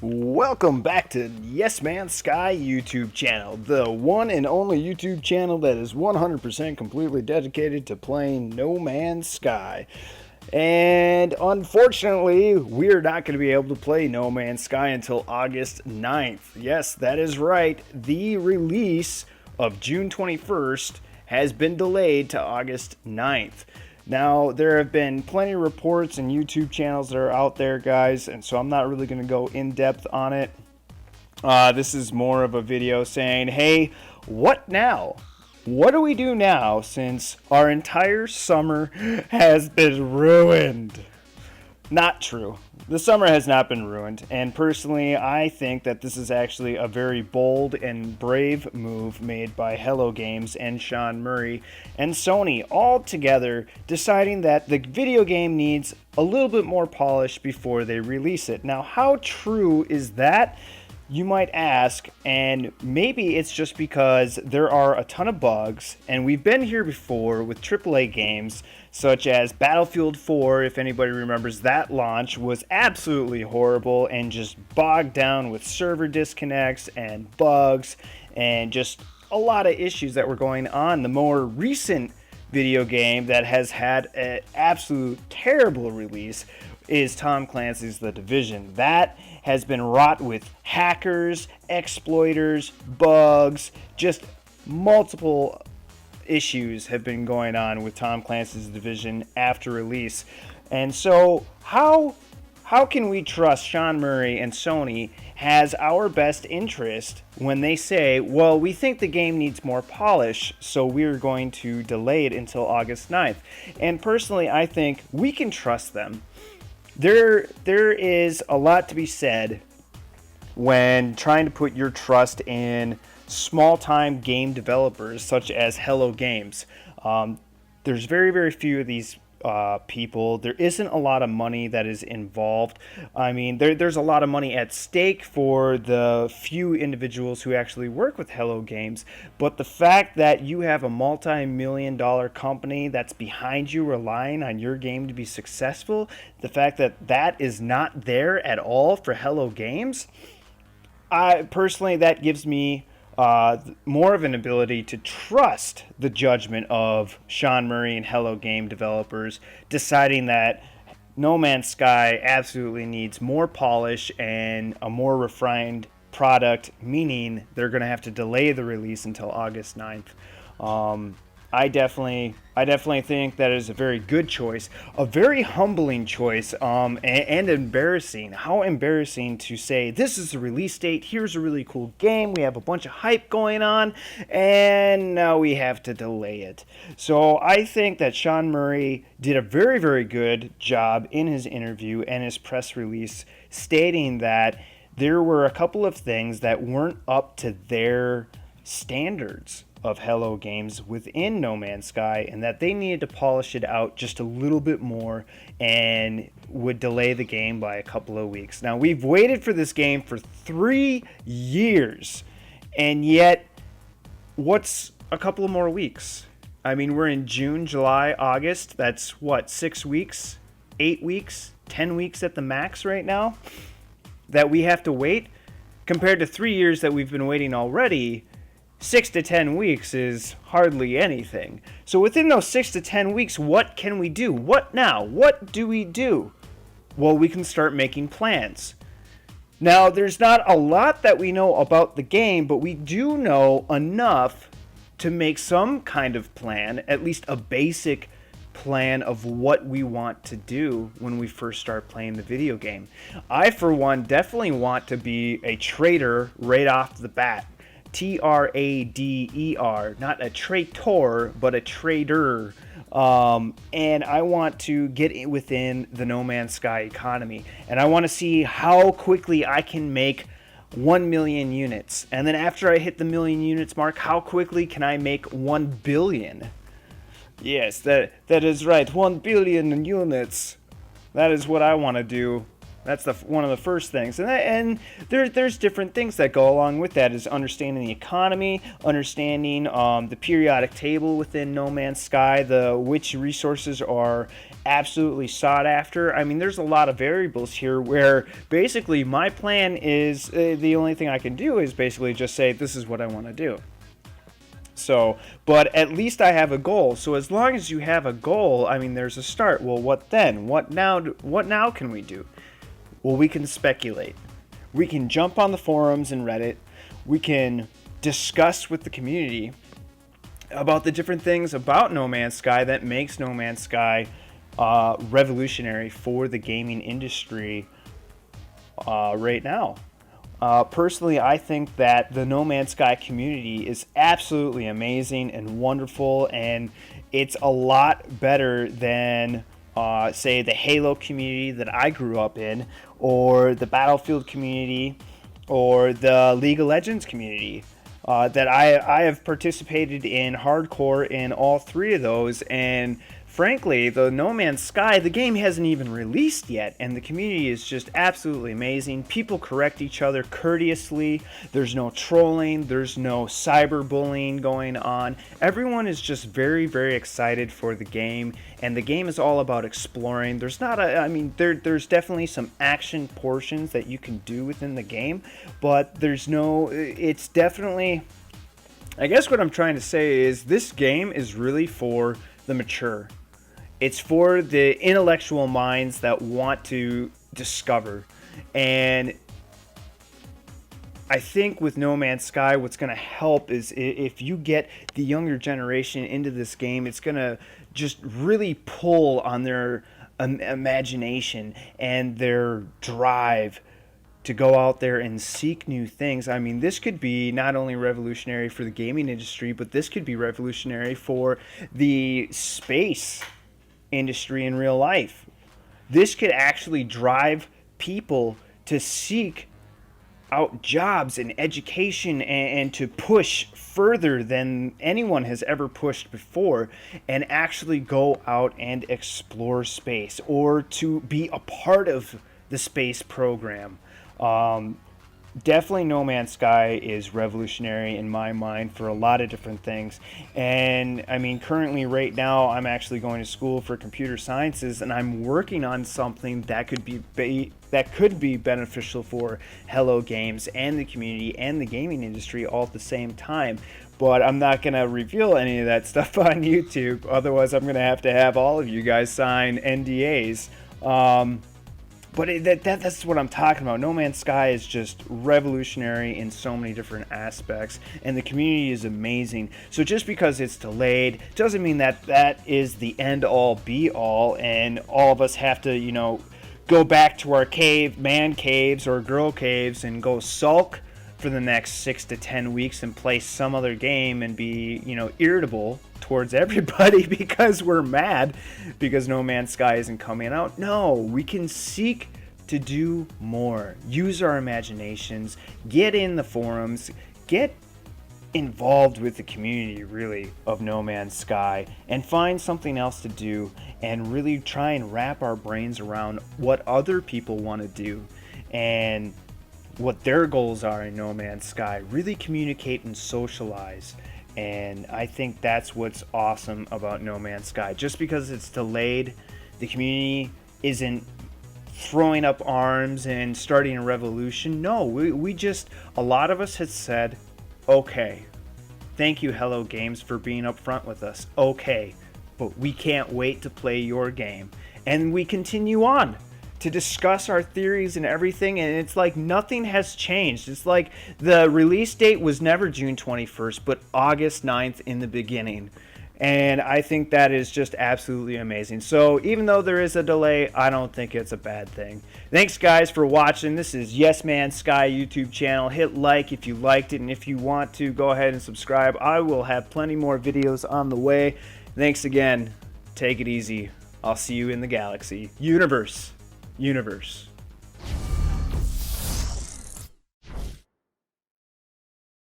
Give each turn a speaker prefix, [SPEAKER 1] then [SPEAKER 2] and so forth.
[SPEAKER 1] Welcome back to Yes Man Sky YouTube channel, the one and only YouTube channel that is 100% completely dedicated to playing No Man's Sky. And unfortunately, we're not going to be able to play No Man's Sky until August 9th. Yes, that is right. The release of June 21st has been delayed to August 9th. Now, there have been plenty of reports and YouTube channels that are out there, guys, and so I'm not really going to go in depth on it. This is more of a video saying, hey, what now? What do we do now since our entire summer has been ruined? Not true. The summer has not been ruined, and personally, I think that this is actually a very bold and brave move made by Hello Games and Sean Murray and Sony all together, deciding that the video game needs a little bit more polish before they release it. Now, how true is that? You might ask, and maybe it's just because there are a ton of bugs, and we've been here before with AAA games such as Battlefield 4. If anybody remembers, that launch was absolutely horrible and just bogged down with server disconnects and bugs and just a lot of issues that were going on. The more recent video game that has had an absolute terrible release is Tom Clancy's The Division. That has been wrought with hackers, exploiters, bugs, just multiple issues have been going on with Tom Clancy's Division after release. And so how can we trust Sean Murray and Sony has our best interest when they say, well, we think the game needs more polish, so we're going to delay it until August 9th. And personally, I think we can trust them. There is a lot to be said when trying to put your trust in small-time game developers such as Hello Games. There's very, very few of these people. There isn't a lot of money that is involved. I mean, there's a lot of money at stake for the few individuals who actually work with Hello Games, but the fact that you have a multi-million-dollar company that's behind you relying on your game to be successful, the fact that that is not there at all for Hello Games, that gives me more of an ability to trust the judgment of Sean Murray and Hello Game developers deciding that No Man's Sky absolutely needs more polish and a more refined product, meaning they're going to have to delay the release until August 9th. I definitely think that is a very good choice, a very humbling choice, and embarrassing. How embarrassing to say, this is the release date, here's a really cool game, we have a bunch of hype going on, and now we have to delay it. So I think that Sean Murray did a very, very good job in his interview and his press release, stating that there were a couple of things that weren't up to their standards of Hello Games within No Man's Sky, and that they needed to polish it out just a little bit more and would delay the game by a couple of weeks. Now, we've waited for this game for 3 years, and yet what's a couple of more weeks? I mean, we're in June, July, August. That's what, 6 weeks, 8 weeks, 10 weeks at the max right now that we have to wait, compared to 3 years that we've been waiting already. 6 to 10 weeks is hardly anything. So within those 6 to 10 weeks, what can we do? What now? What do we do? Well, we can start making plans. Now, there's not a lot that we know about the game, but we do know enough to make some kind of plan, at least a basic plan of what we want to do when we first start playing the video game. I, for one, definitely want to be a trader right off the bat. Trader, not a traitor, but a trader. And I want to get within the No Man's Sky economy. And I want to see how quickly I can make 1 million units. And then after I hit the million units mark, how quickly can I make 1 billion? Yes, that is right. 1 billion units. That is what I want to do. That's one of the first things, and there's different things that go along with that. Is understanding the economy, understanding the periodic table within No Man's Sky, which resources are absolutely sought after. I mean, there's a lot of variables here where basically my plan is the only thing I can do is basically just say this is what I want to do. So, but at least I have a goal. So as long as you have a goal, I mean, there's a start. Well, what then? What now? What now can we do? Well, we can speculate. We can jump on the forums and Reddit. We can discuss with the community about the different things about No Man's Sky that makes No Man's Sky revolutionary for the gaming industry right now. Personally, I think that the No Man's Sky community is absolutely amazing and wonderful, and it's a lot better than, say, the Halo community that I grew up in, or the Battlefield community, or the League of Legends community. That I have participated in hardcore in all three of those, and frankly, the No Man's Sky, the game hasn't even released yet, and the community is just absolutely amazing. People correct each other courteously. There's no trolling. There's no cyberbullying going on. Everyone is just very, very excited for the game, and the game is all about exploring. There's not there's definitely some action portions that you can do within the game, but it's definitely, I guess what I'm trying to say is this game is really for the mature. It's for the intellectual minds that want to discover. And I think with No Man's Sky, what's going to help is if you get the younger generation into this game, it's going to just really pull on their imagination and their drive to go out there and seek new things. I mean, this could be not only revolutionary for the gaming industry, but this could be revolutionary for the space industry in real life. This could actually drive people to seek out jobs and education and to push further than anyone has ever pushed before, and actually go out and explore space, or to be a part of the space program. Definitely No Man's Sky is revolutionary in my mind for a lot of different things. And I mean, currently right now I'm actually going to school for computer sciences, and I'm working on something that could be beneficial for Hello Games and the community and the gaming industry all at the same time. But I'm not going to reveal any of that stuff on YouTube, otherwise I'm going to have all of you guys sign NDAs. But that's what I'm talking about. No Man's Sky is just revolutionary in so many different aspects, and the community is amazing. So just because it's delayed doesn't mean that is the end-all, be-all, and all of us have to, go back to our man caves or girl caves and go sulk for the next 6 to 10 weeks and play some other game and be, irritable towards everybody because we're mad because No Man's Sky isn't coming out. No, we can seek to do more. Use our imaginations, get in the forums, get involved with the community, really, of No Man's Sky, and find something else to do, and really try and wrap our brains around what other people want to do and what their goals are in No Man's Sky. Really communicate and socialize. And I think that's what's awesome about No Man's Sky. Just because it's delayed, the community isn't throwing up arms and starting a revolution. No, we just, a lot of us has said, okay, thank you Hello Games for being upfront with us. Okay, but we can't wait to play your game. And we continue on to discuss our theories and everything, and it's like nothing has changed. It's like the release date was never June 21st, but August 9th in the beginning. And I think that is just absolutely amazing. So even though there is a delay, I don't think it's a bad thing. Thanks guys for watching. This is Yes Man Sky YouTube channel. Hit like if you liked it, and if you want to, go ahead and subscribe. I will have plenty more videos on the way. Thanks again. Take it easy. I'll see you in the galaxy. Universe.